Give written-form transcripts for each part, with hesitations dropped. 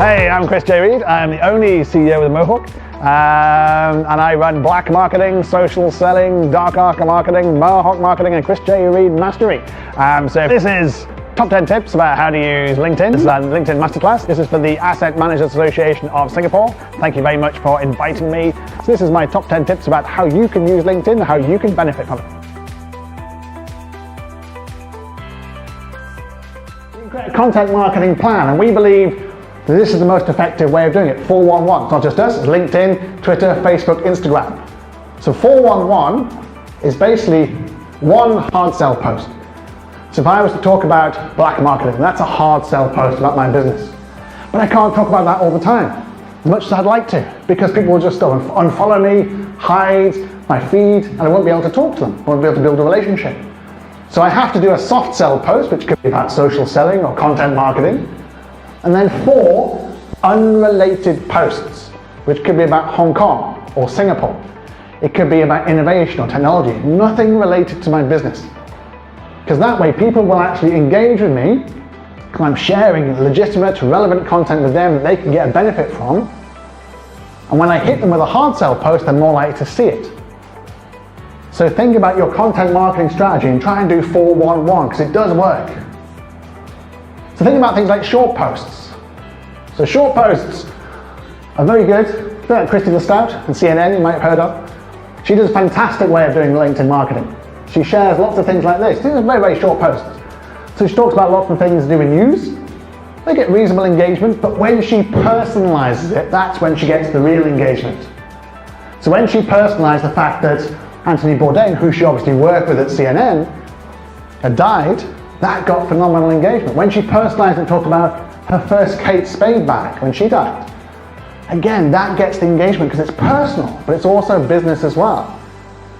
Hey, I'm Chris J. Reed. I'm the only CEO with a Mohawk, and I run Black Marketing, Social Selling, Dark Arca Marketing, Mohawk Marketing, and Chris J. Reed Mastery. So this is top 10 tips about how to use LinkedIn. This is a LinkedIn Masterclass. This is for the Asset Managers Association of Singapore. Thank you very much for inviting me. So this is my top 10 tips about how you can use LinkedIn and how you can benefit from it. You can create a content marketing plan, and we believe that this is the most effective way of doing it. 411. It's not just us, it's LinkedIn, Twitter, Facebook, Instagram. So 411 is basically one hard sell post. So if I was to talk about black marketing, that's a hard sell post about my business. But I can't talk about that all the time, as much as I'd like to, because people will just still unfollow me, hide my feed, and I won't be able to talk to them. I won't be able to build a relationship. So I have to do a soft sell post, which could be about social selling or content marketing, and then 4 unrelated posts, which could be about Hong Kong or Singapore. It could be about innovation or technology, nothing related to my business. Because that way people will actually engage with me, because I'm sharing legitimate, relevant content with them that they can get a benefit from. And when I hit them with a hard sell post, they're more likely to see it. So think about your content marketing strategy and try and do 411, because it does work. So think about things like short posts. So short posts are very good. Like Christy the Stout and CNN, you might have heard of. She does a fantastic way of doing LinkedIn marketing. She shares lots of things like this. These are very, very short posts. So she talks about lots of things to do with news. They get reasonable engagement, but when she personalizes it, that's when she gets the real engagement. So when she personalized the fact that Anthony Bourdain, who she obviously worked with at CNN, had died, that got phenomenal engagement. When she personalized and talked about her first Kate Spade bag when she died, again, that gets the engagement because it's personal, but it's also business as well.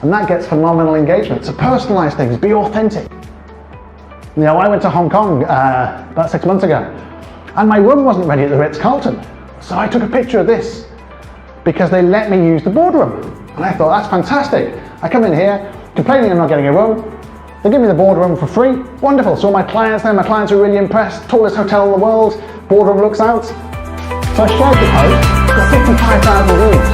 And that gets phenomenal engagement. So personalize things, be authentic. You know, I went to Hong Kong about 6 months ago, and my room wasn't ready at the Ritz-Carlton. So I took a picture of this because they let me use the boardroom. And I thought, that's fantastic. I come in here, complaining I'm not getting a room. They give me the boardroom for free. Wonderful. So my clients there, my clients are really impressed. Tallest hotel in the world, boardroom looks out. So I shared the post, got 55,000 views,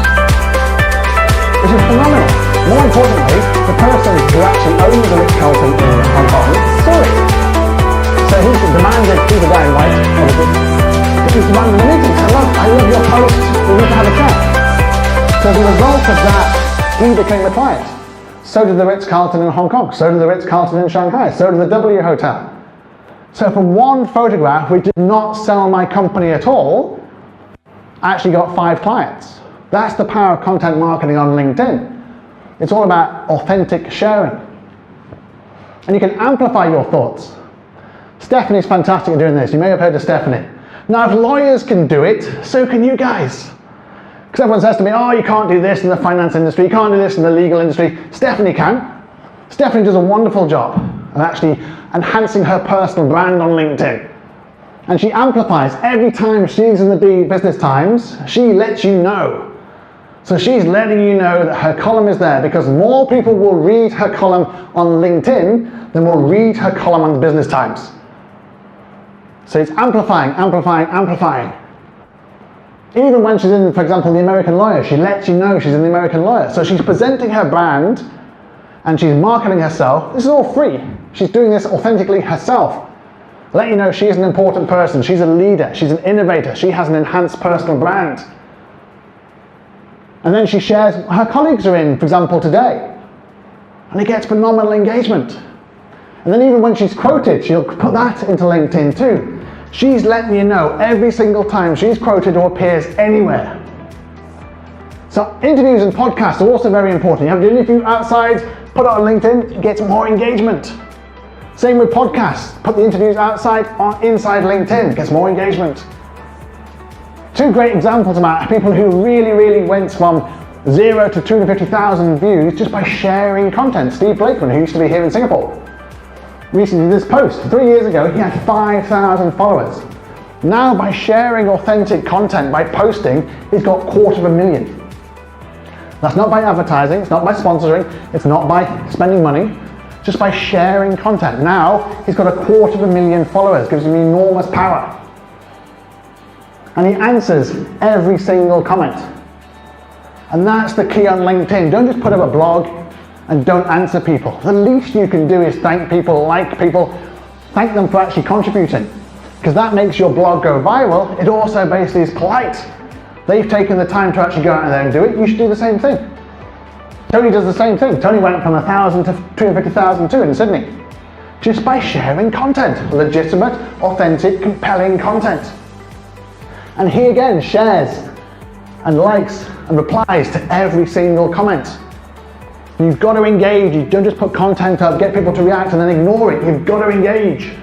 which is phenomenal. More importantly, the person who actually owns the Ritz-Carlton in Hong Kong saw it. So he demanded, he's a guy in white, obviously, he's demanding a meeting. I love your post, we need to have a chat. So as a result of that, he became a client. So did the Ritz-Carlton in Hong Kong, so did the Ritz-Carlton in Shanghai, so did the W Hotel. So from one photograph, which did not sell my company at all, I actually got 5 clients. That's the power of content marketing on LinkedIn. It's all about authentic sharing. And you can amplify your thoughts. Stephanie's fantastic at doing this. You may have heard of Stephanie. Now, if lawyers can do it, so can you guys. Because everyone says to me, oh, you can't do this in the finance industry, you can't do this in the legal industry. Stephanie can. Stephanie does a wonderful job of actually enhancing her personal brand on LinkedIn. And she amplifies every time she's in the Business Times, she lets you know. So she's letting you know that her column is there, because more people will read her column on LinkedIn than will read her column on the Business Times. So it's amplifying, amplifying, amplifying. Even when she's in, for example, the American Lawyer, she lets you know she's in the American Lawyer. So she's presenting her brand and she's marketing herself. This is all free. She's doing this authentically herself. Let you know she's an important person, she's a leader, she's an innovator, she has an enhanced personal brand. And then she shares, her colleagues are in, for example, Today. And it gets phenomenal engagement. And then even when she's quoted, she'll put that into LinkedIn too. She's letting you know every single time she's quoted or appears anywhere. So interviews and podcasts are also very important. You have to do an interview outside, put it on LinkedIn, it gets more engagement. Same with podcasts. Put the interviews outside or inside LinkedIn, it gets more engagement. 2 great examples about people who really went from 0 to 250,000 views just by sharing content. Steve Blakeman, who used to be here in Singapore, recently did this post. 3 years ago, he had 5,000 followers. Now, by sharing authentic content, by posting, he's got 250,000. That's not by advertising, it's not by sponsoring, it's not by spending money, just by sharing content. Now, he's got 250,000 followers, gives him enormous power. and he answers every single comment. And that's the key on LinkedIn. Don't just put up a blog and don't answer people. The least you can do is thank people, like people, thank them for actually contributing, because that makes your blog go viral. It also basically is polite. They've taken the time to actually go out there and do it. You should do the same thing. Tony does the same thing. Tony went from 1,000 to 250,000 too in Sydney, just by sharing content, legitimate, authentic, compelling content. And he again shares and likes and replies to every single comment. You've got to engage. You don't just put content up, get people to react and then ignore it. You've got to engage.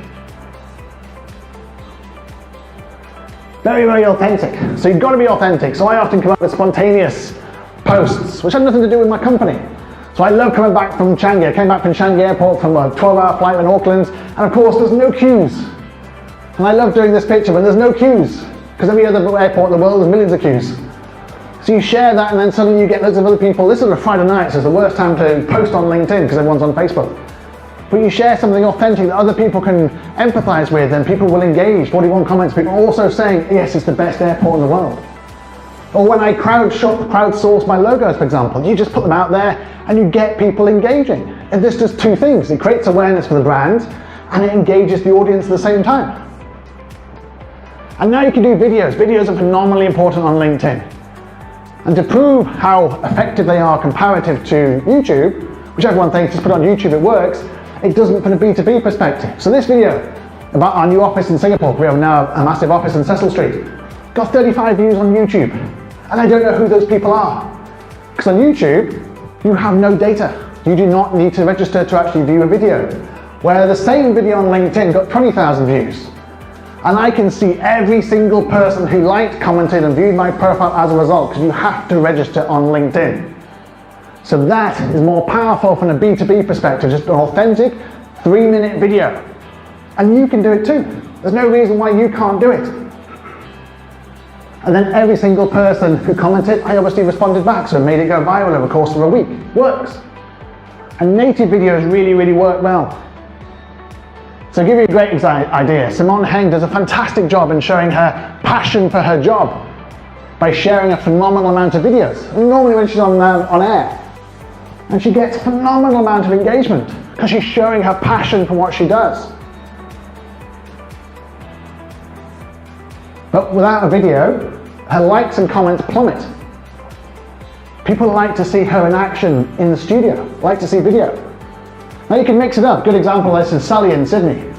Very, very authentic. So you've got to be authentic. So I often come up with spontaneous posts, which have nothing to do with my company. So I love coming back from Changi. I came back from Changi Airport from a 12-hour flight in Auckland, and of course there's no queues. And I love doing this picture when there's no queues, because every other airport in the world there's millions of queues. So you share that, and then suddenly you get loads of other people. This is a Friday night, so it's the worst time to post on LinkedIn because everyone's on Facebook. But you share something authentic that other people can empathize with, and people will engage. 41 comments, people also saying, yes, it's the best airport in the world. Or when I crowdsource my logos, for example, you just put them out there and you get people engaging. And this does two things. It creates awareness for the brand and it engages the audience at the same time. And now you can do videos. Videos are phenomenally important on LinkedIn. And to prove how effective they are comparative to YouTube, which everyone thinks just put on YouTube it works, it doesn't from a B2B perspective. So this video about our new office in Singapore, we have now a massive office in Cecil Street, got 35 views on YouTube. And I don't know who those people are. Because on YouTube, you have no data. You do not need to register to actually view a video. Where the same video on LinkedIn got 20,000 views. And I can see every single person who liked, commented, and viewed my profile as a result, because you have to register on LinkedIn. So that is more powerful from a B2B perspective, just an authentic 3-minute video. And you can do it too. There's no reason why you can't do it. And then every single person who commented, I obviously responded back, so made it go viral over the course of a week. Works. And native videos really, really work well. So to give you a great idea, Simone Heng does a fantastic job in showing her passion for her job by sharing a phenomenal amount of videos. And normally when she's on air, and she gets a phenomenal amount of engagement because she's showing her passion for what she does. But without a video, her likes and comments plummet. People like to see her in action in the studio, like to see video. Now you can mix it up. Good example of this is Sally in Sydney.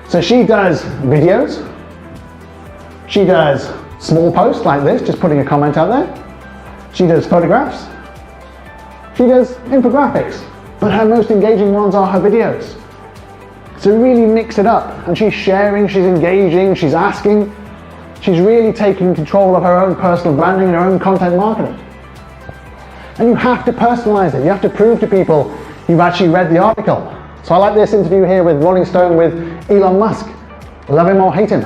So she does videos, she does small posts like this, just putting a comment out there. She does photographs, she does infographics, but her most engaging ones are her videos. So really mix it up, and she's sharing, she's engaging, she's asking, she's really taking control of her own personal branding and her own content marketing. And you have to personalize it, you have to prove to people you've actually read the article. So I like this interview here with Rolling Stone with Elon Musk. Love him or hate him.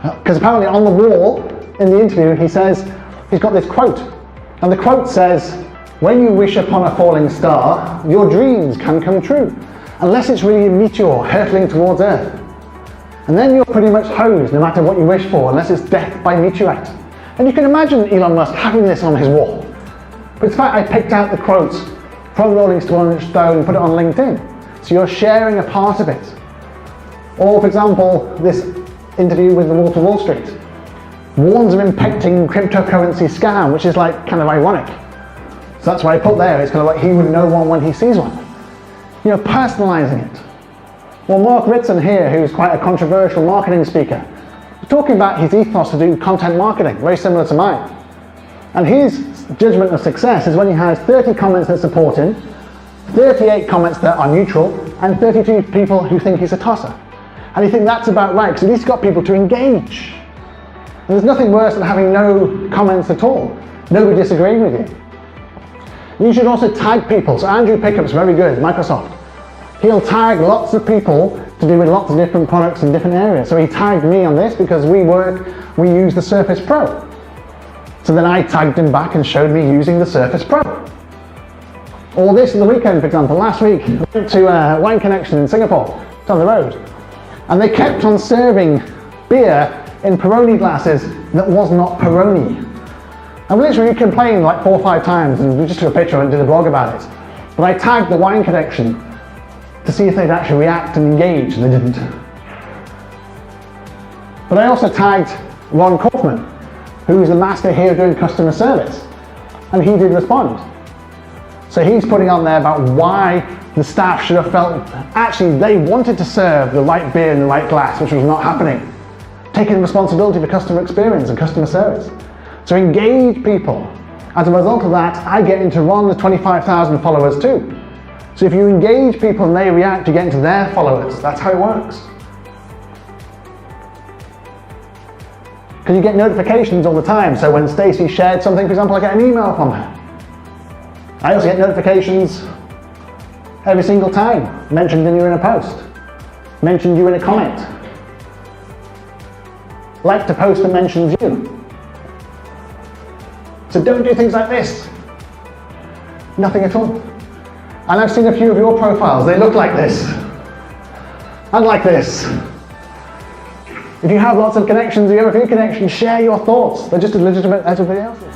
Because apparently on the wall in the interview he says, he's got this quote. And the quote says, when you wish upon a falling star, your dreams can come true. Unless it's really a meteor hurtling towards Earth. And then you're pretty much hosed no matter what you wish for, unless it's death by meteorite. And you can imagine Elon Musk having this on his wall. But in fact I picked out the quotes from Rolling Stone and put it on LinkedIn. So you're sharing a part of it. Or for example, this interview with the Wolf of Wall Street warns of impending cryptocurrency scam, which is like kind of ironic. So that's why I put there, it's kind of like he would know one when he sees one. You know, personalizing it. Well, Mark Ritson here, who's quite a controversial marketing speaker, talking about his ethos to do content marketing, very similar to mine. And his judgment of success is when he has 30 comments that support him, 38 comments that are neutral, and 32 people who think he's a tosser. And you think that's about right, because at least got people to engage. And there's nothing worse than having no comments at all, nobody disagreeing with you. You should also tag people. So Andrew Pickup's very good, Microsoft. He'll tag lots of people to do with lots of different products in different areas. So he tagged me on this because we use the Surface Pro. So then I tagged him back and showed me using the Surface Pro. Or this in the weekend, for example, last week, I went to Wine Connection in Singapore, it's on the road. And they kept on serving beer in Peroni glasses that was not Peroni. And literally, you complained like 4 or 5 times, and we just took a picture and did a blog about it. But I tagged the Wine Connection to see if they'd actually react and engage, and they didn't. But I also tagged Ron Kaufman, who's the master here doing customer service, and he did respond. So he's putting on there about why the staff should have felt actually they wanted to serve the right beer in the right glass, which was not happening. Taking responsibility for customer experience and customer service. So engage people. As a result of that, I get into Ron's 25,000 followers too. So if you engage people and they react, you get into their followers. That's how it works. Because you get notifications all the time. So when Stacey shared something, for example, I get an email from her. I also get notifications every single time. Mentioned you in a post. Mentioned you in a comment. Like to post that mentions you. So don't do things like this. Nothing at all. And I've seen a few of your profiles. They look like this. And like this. If you have lots of connections, you have a few connections, share your thoughts. They're just as legitimate as everybody else's.